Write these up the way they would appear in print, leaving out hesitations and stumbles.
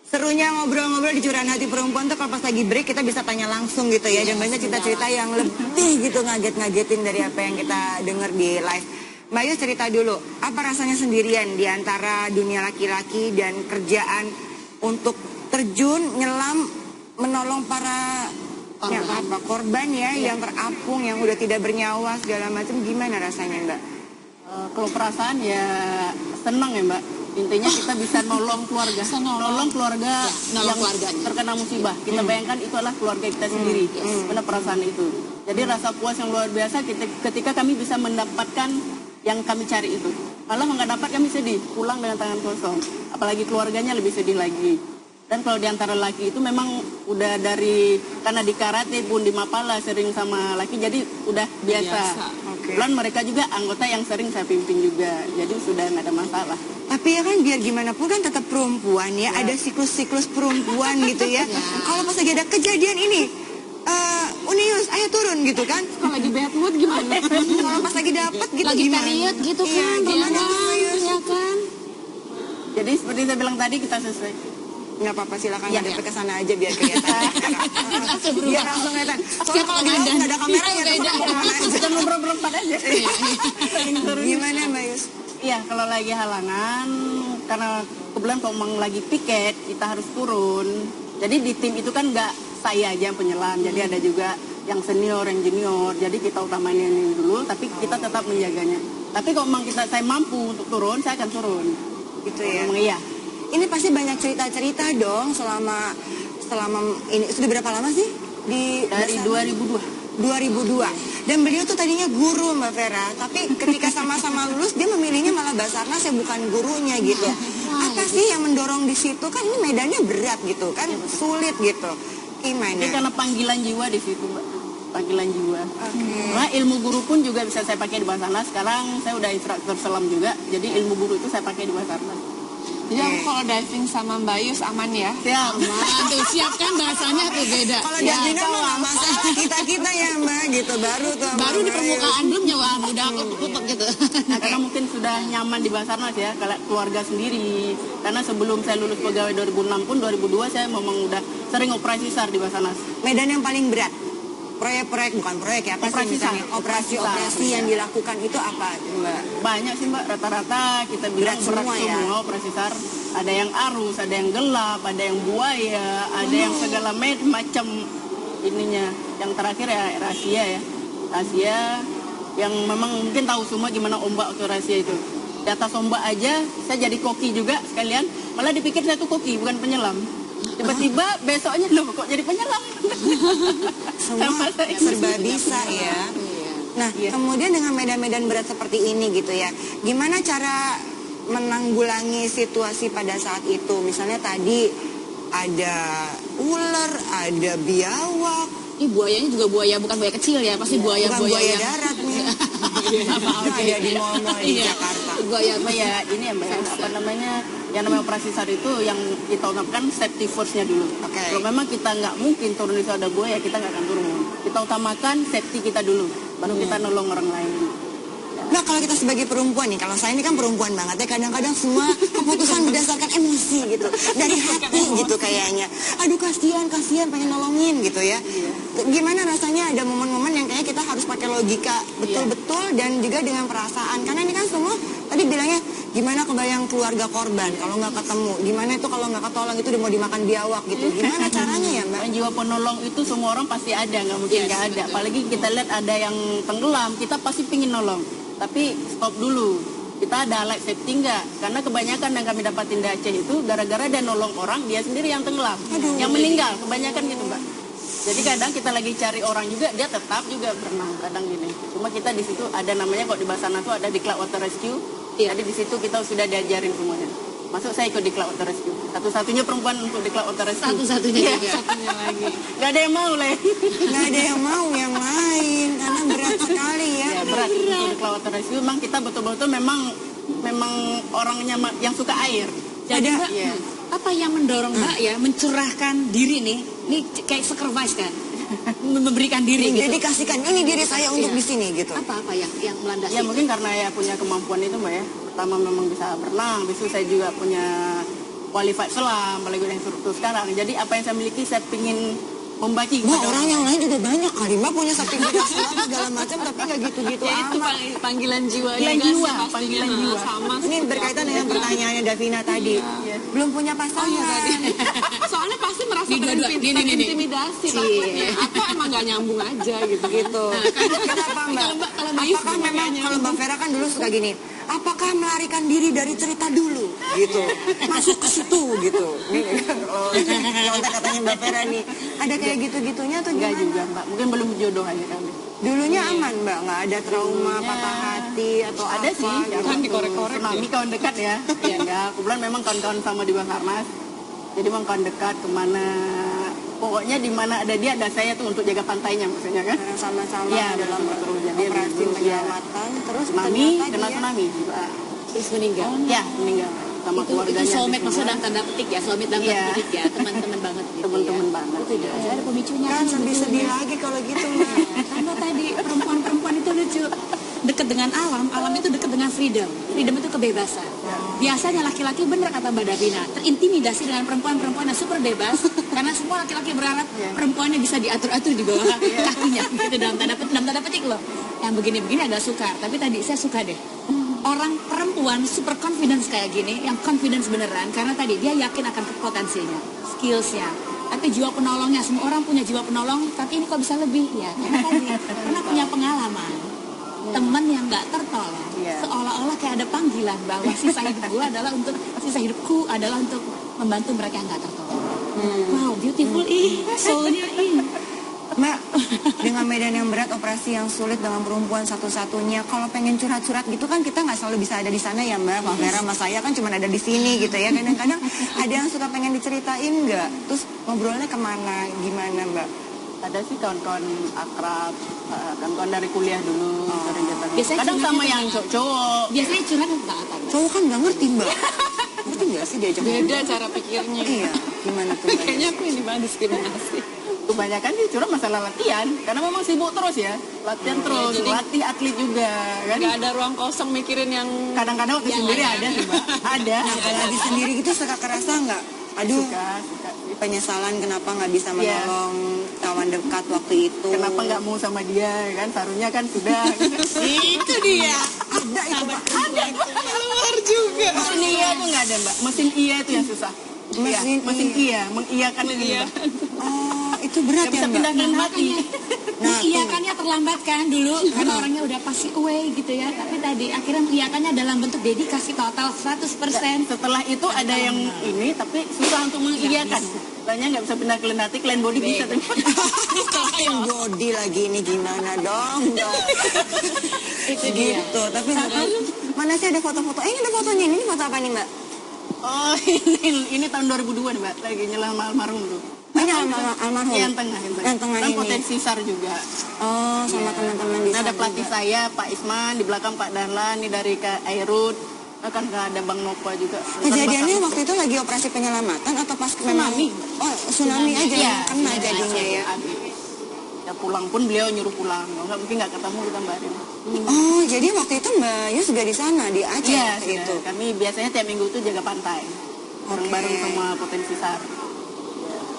Serunya ngobrol-ngobrol di Curahan Hati Perempuan tuh kalau pas lagi break kita bisa tanya langsung gitu ya. Dan banyak cerita-cerita yang lebih gitu ngaget-ngagetin dari apa yang kita dengar di live. Mbak Yus cerita dulu, apa rasanya sendirian di antara dunia laki-laki dan kerjaan untuk terjun, nyelam, menolong para korban ya, yang terapung, yang udah tidak bernyawa segala macam, gimana rasanya Mbak? Kalau perasaan ya senang ya Mbak. Intinya kita bisa nolong keluarga, nolong keluarga yang terkena musibah. Kita bayangkan itu adalah keluarga kita sendiri, benar perasaan itu. Jadi rasa puas yang luar biasa ketika kami bisa mendapatkan yang kami cari itu. Malah nggak dapat kami sedih, pulang dengan tangan kosong. Apalagi keluarganya lebih sedih lagi. Dan kalau di antara laki itu memang udah karena di karate pun di Mapala sering sama laki, jadi udah biasa. Dan mereka juga anggota yang sering saya pimpin juga, jadi sudah nggak ada masalah. Tapi ya kan biar gimana pun kan tetap perempuan ya, ada siklus-siklus perempuan gitu ya. Kalau pas lagi ada kejadian ini, Unius, ayo turun gitu kan. Kalau lagi bad mood gimana? Kalau pas lagi dapet gitu lagi gimana? period gitu kan, ya kan. Jadi seperti saya bilang tadi, kita sesuai. Nggak apa-apa, silakan ngadep ke sana aja biar kelihatan. Biar langsung kelihatan. Soalnya kalau nggak ada kamera ya kita berempat aja. Gimana Mbak Yus? Iya, kalau lagi halangan, karena kebetulan kalau memang lagi piket, kita harus turun. Jadi di tim itu kan nggak saya aja yang penyelam, jadi ada juga yang senior, yang junior. Jadi kita utamain ini dulu, tapi kita tetap menjaganya. Tapi kalau memang saya mampu untuk turun, saya akan turun. Gitu ya? Iya. Ini pasti banyak cerita-cerita dong selama ini. Sudah berapa lama sih? Dari 2002. Dan beliau tuh tadinya guru Mbak Vera, tapi ketika sama-sama lulus dia memilihnya malah Basarnas ya, bukan gurunya gitu. Apa sih yang mendorong di situ? Kan ini medannya berat gitu kan, sulit gitu. Gimana? Ini karena panggilan jiwa di situ Mbak, panggilan jiwa. Nah, ilmu guru pun juga bisa saya pakai di Basarnas. Sekarang saya udah instruktur selam juga, jadi ilmu guru itu saya pakai di Basarnas. Jadi aku kalau diving sama Mbak Yus aman ya? Siap. Aman, tuh siap kan bahasanya tuh beda. Kalau diving kan nggak masalah, kita ya Mbak gitu, baru tuh. Baru di permukaan belum nyawa, udah aku pupuk gitu. Nah, karena mungkin sudah nyaman di Basarnas ya, kalau keluarga sendiri. Karena sebelum saya lulus pegawai 2006 pun 2002 saya memang udah sering operasi SAR di Basarnas. Medan yang paling berat? Proyek-proyek, bukan proyek ya, apa sih misalnya? Operasi-operasi yang dilakukan itu apa Mbak? Banyak sih Mbak, rata-rata kita bilang berat semua ya. Operasi SAR. Ada yang arus, ada yang gelap, ada yang buaya, ada yang segala macam ininya. Yang terakhir ya rahasia ya. Rahasia yang memang mungkin tahu semua gimana ombak waktu rahasia itu. Di atas ombak aja saya jadi koki juga sekalian. Malah dipikir saya tuh koki, bukan penyelam. Tiba-tiba besoknya loh kok jadi penyelam. Semua serba bisa ya. Nah, kemudian dengan medan-medan berat seperti ini gitu ya, gimana cara menanggulangi situasi pada saat itu? Misalnya tadi ada ular, ada biawak. Ini buayanya juga buaya, bukan buaya kecil ya, pasti buaya buaya darat nih. Ada di mall-mall di Jakarta. Buaya ini ya Mbak, apa namanya? Yang namanya operasi SAR itu yang kita utamakan safety first-nya dulu. Kalau memang kita nggak mungkin turun di sana ada buaya, kita nggak akan turun. Kita utamakan safety kita dulu, baru kita nolong orang lain. Nah, kalau kita sebagai perempuan nih, kalau saya ini kan perempuan banget ya, kadang-kadang semua keputusan berdasarkan emosi gitu, dari hati gitu kayaknya. Aduh kasihan pengen nolongin gitu ya. Gimana rasanya ada momen-momen yang kayaknya kita harus pakai logika betul-betul dan juga dengan perasaan. Karena ini kan semua tadi bilangnya gimana kebayang keluarga korban kalau nggak ketemu, gimana itu kalau nggak ketolong itu udah mau dimakan biawak gitu. Gimana caranya ya Mbak? Jiwa penolong itu semua orang pasti ada, nggak mungkin nggak ada. Apalagi kita lihat ada yang tenggelam, kita pasti pingin nolong. Tapi stop dulu, kita ada alat safety nggak? Karena kebanyakan yang kami dapatin di Aceh itu gara-gara dia nolong orang, dia sendiri yang tenggelam, yang meninggal, kebanyakan gitu Mbak. Jadi kadang kita lagi cari orang juga, dia tetap juga berenang kadang gini. Cuma kita di situ ada namanya kok di Basarnas itu ada di Cloud Water Rescue. Jadi di situ kita sudah diajarin semuanya. Masuk saya ikut di Cloud Water Rescue. Satu-satunya perempuan untuk di Cloud Water Rescue. Satu-satunya lagi. Gak ada yang mau lah. Gak ada yang mau yang lain karena berat sekali ya. Berat. Untuk di Cloud Water Rescue memang kita betul-betul memang orangnya yang suka air. Jadi Mbak, apa yang mendorong Mbak ya mencurahkan diri nih? Ini kayak sacrifice kan? Memberikan diri gitu. Jadi kasihkan ini diri saya untuk di sini gitu. Apa yang melandasi? Ya mungkin karena ya punya kemampuan itu Mbak ya. Pertama memang bisa berenang, besok saya juga punya qualified selam, apalagi udah instruktur sekarang. Jadi apa yang saya miliki saya ingin membagi Mbak, orang yang lain juga banyak kali. Mbak punya sertifikat selam segala macam, tapi nggak gitu-gitu Ya itu amat. panggilan jiwa. Panggilan juga jiwa, sih, pastinya. panggilan jiwa. Sama. Ini berkaitan dengan pertanyaannya Davina tadi. Belum punya pasangan. Soalnya pasti merasa Di dua-dua. Gini. terintimidasi takutnya. Atau emang nggak nyambung aja gitu. Gitu. Kenapa Mbak? Kalau Mbak Yus Apakah gimana memang kayaknya? kalau Mbak Vera kan dulu suka gini? Apakah melarikan diri dari cerita dulu? Gitu. Masuk ke situ gitu. Nih, kalau katanya Mbak Vera nih, ada kayak gitu-gitunya atau Enggak gimana? juga Mbak, mungkin belum jodoh aja kami. Dulunya aman Mbak, nggak ada trauma, patah hati atau Ada apa? sih, gitu. kan dikorek-korek. Tsunami kawan dekat ya. Ya enggak, kebetulan memang kawan-kawan sama di Basarnas. Jadi memang kawan dekat kemana, pokoknya di mana ada dia ada saya tuh untuk jaga pantainya maksudnya kan. Sama-sama Iya, dalam terus jadi operasi dulu, ya. penyelamatan, terus Tsunami, ternyata kena dia- tsunami juga. Terus meninggal. Ya, meninggal sama keluarganya. Itu soulmate di maksudnya sana. dalam tanda petik ya, soulmate dalam Iya. tanda petik ya, teman-teman banget gitu. Teman-teman ya. banget. Itu juga ada pemicunya kan lebih sedih lagi kalau gitu Mbak. Karena tadi perempuan-perempuan itu lucu, dekat dengan alam, alam itu dekat dengan freedom. Freedom itu kebebasan. Biasanya laki-laki bener kata Mbak Davina, terintimidasi dengan perempuan-perempuan yang super bebas karena semua laki-laki berharap perempuannya bisa diatur-atur di bawah kakinya. Gitu dalam tanda petik loh. Yang begini-begini agak sukar, tapi tadi saya suka deh. Orang perempuan super confidence kayak gini, yang confidence beneran karena tadi dia yakin akan potensinya, skillsnya. Tapi jiwa penolongnya, semua orang punya jiwa penolong, tapi ini kok bisa lebih ya? Karena punya pengalaman. Teman yang nggak tertolong, Iya. seolah-olah kayak ada panggilan bahwa sisa hidupku adalah untuk membantu mereka yang nggak tertolong. Wow, beautiful soulnya Mbak, dengan medan yang berat, operasi yang sulit dengan perempuan satu-satunya, kalau pengen curhat-curhat gitu kan kita nggak selalu bisa ada di sana ya Mbak. Mbak Vera sama saya kan cuma ada di sini gitu ya. Kadang-kadang ada yang suka pengen diceritain nggak? Terus ngobrolnya kemana, gimana Mbak? Ada sih kawan-kawan akrab, kawan-kawan dari kuliah dulu, sering datang. Biasanya Kadang sama curhatnya yang cowok. biasanya curhat tentang apa? Cowok kan nggak ngerti Mbak. Ngerti nggak sih diajak Beda ngobrol? cara pikirnya. Iya, gimana tuh Mbak? Kayaknya aku ini banget diskriminasi. Kebanyakan sih curhat masalah latihan, karena memang sibuk terus ya, latihan terus, jadi- latih atlet juga, kan? Nggak ada ruang kosong mikirin yang Kadang-kadang waktu Yang sendiri lain. ada sih Mbak, ada. Nah, kalau lagi sendiri gitu suka kerasa nggak? Aduh, Suka. penyesalan kenapa nggak bisa Iya. menolong kawan dekat waktu itu. Kenapa nggak mau sama dia, kan? Seharusnya kan sudah. itu dia. Ada itu Mbak. Keluar juga. Mesin iya tuh nggak ada Mbak, mesin iya itu yang susah. Mesin mesin iya, mengiyakan ini Mbak. Oh, itu berat Nggak ya bisa Mbak? pindahkan hati. Nah, Iya kan ya terlambat kan dulu karena orangnya udah pasti away gitu ya. Tapi tadi akhirnya mengiyakannya dalam bentuk dedikasi total 100%. Setelah itu ada yang ini, tapi susah untuk mengiyakan. Banyak nggak bisa pindah ke hati, clean body bisa. Tapi Kain body lagi ini gimana dong? Itu dia. Gitu, tapi mana sih ada foto-foto? Ini ada fotonya, ini foto apa nih Mbak? Oh, ini tahun 2002 nih Mbak, lagi nyelam almarhum tuh. Ini almarhum. Yang tengah, Yang tengah Dan ini. potensi SAR juga. Oh, sama teman-teman di Nah, ada sana pelatih juga. saya, Pak Isman, di belakang Pak Dahlan, ini dari Airut. Kan ada Bang Nova juga. Kejadiannya waktu itu lagi operasi penyelamatan atau pas memang- Tsunami. Oh, tsunami aja Iya, ya, kena jadinya ya. Ya pulang pun beliau nyuruh pulang. Kalau nggak mungkin nggak ketemu kita Mbak Arin. Oh, jadi waktu itu Mbak Yus juga di sana, di Aceh Iya, waktu itu. sudah. Kami biasanya tiap minggu itu jaga pantai. Bareng-bareng Oke. sama potensi SAR.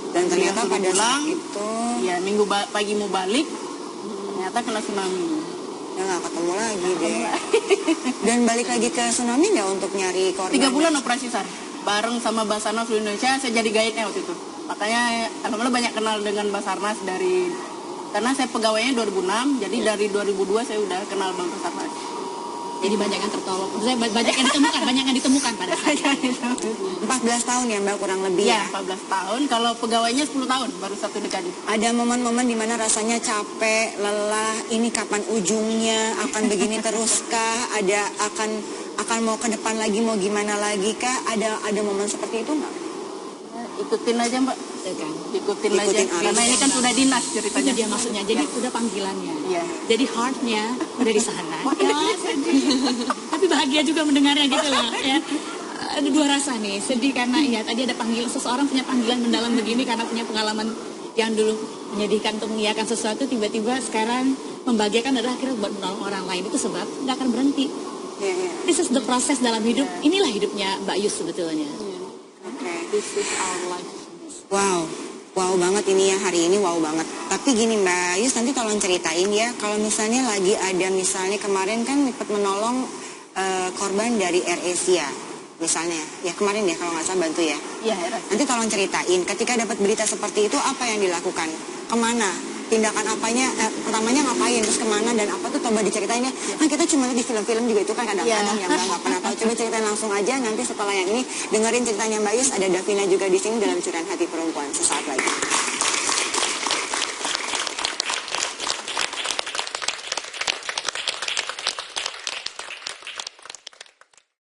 Dan ternyata Beliau suruh pada pulang. saat itu Iya, minggu pagi mau balik, ternyata kena tsunami. ya nggak ketemu lagi deh. Dan balik lagi ke tsunami nggak untuk nyari korban? 3 bulan operasi SAR. Bareng sama Basarnas seluruh Indonesia, saya jadi guide-nya waktu itu. Makanya alhamdulillah banyak kenal dengan Basarnas dari karena saya pegawainya 2006, jadi dari 2002 saya udah kenal Bang Basarnas. Jadi banyak yang tertolong. Saya banyak yang ditemukan pada saat itu. 14 tahun ya Mbak kurang lebih Iya, ya. 14 tahun. Kalau pegawainya 10 tahun, baru 1 dekade. Ada momen-momen dimana rasanya capek, lelah, ini kapan ujungnya, akan begini teruskah, ada akan mau ke depan lagi, mau gimana lagi kah? Ada momen seperti itu nggak? Ikutin aja Mbak, Itu kan. ikutin aja. Ikutin arus. Karena ini kan sudah dinas Itu ceritanya. dia maksudnya. Jadi udah panggilannya. Iya. Jadi heartnya udah di sana. Ya, sedih. Tapi bahagia juga mendengarnya gitu loh. Ya. Ada dua rasa nih. Sedih karena ya tadi ada panggilan, seseorang punya panggilan mendalam begini karena punya pengalaman yang dulu menyedihkan untuk mengiyakan sesuatu, tiba-tiba sekarang membahagiakan adalah akhirnya buat menolong orang lain. Itu sebab nggak akan berhenti. Iya, iya. This is the process dalam hidup. Inilah hidupnya Mbak Yus sebetulnya. Oke. This is our life. Wow, wow banget ini ya hari ini, wow banget. Tapi gini Mbak Yus, nanti tolong ceritain ya, kalau misalnya lagi ada misalnya kemarin kan ikut menolong korban dari AirAsia, misalnya, ya kemarin ya kalau nggak salah bantu ya. Iya, Heras. Nanti tolong ceritain, ketika dapat berita seperti itu apa yang dilakukan, kemana, tindakan apanya, pertamanya ngapain, terus kemana dan apa tuh coba diceritain ya. Kan kita cuma lihat di film-film juga itu kan kadang-kadang yang Mbak nggak pernah tahu. Coba ceritain langsung aja, nanti setelah yang ini dengerin ceritanya Mbak Yus, ada Davina juga di sini dalam Curahan Hati Perempuan sesaat lagi.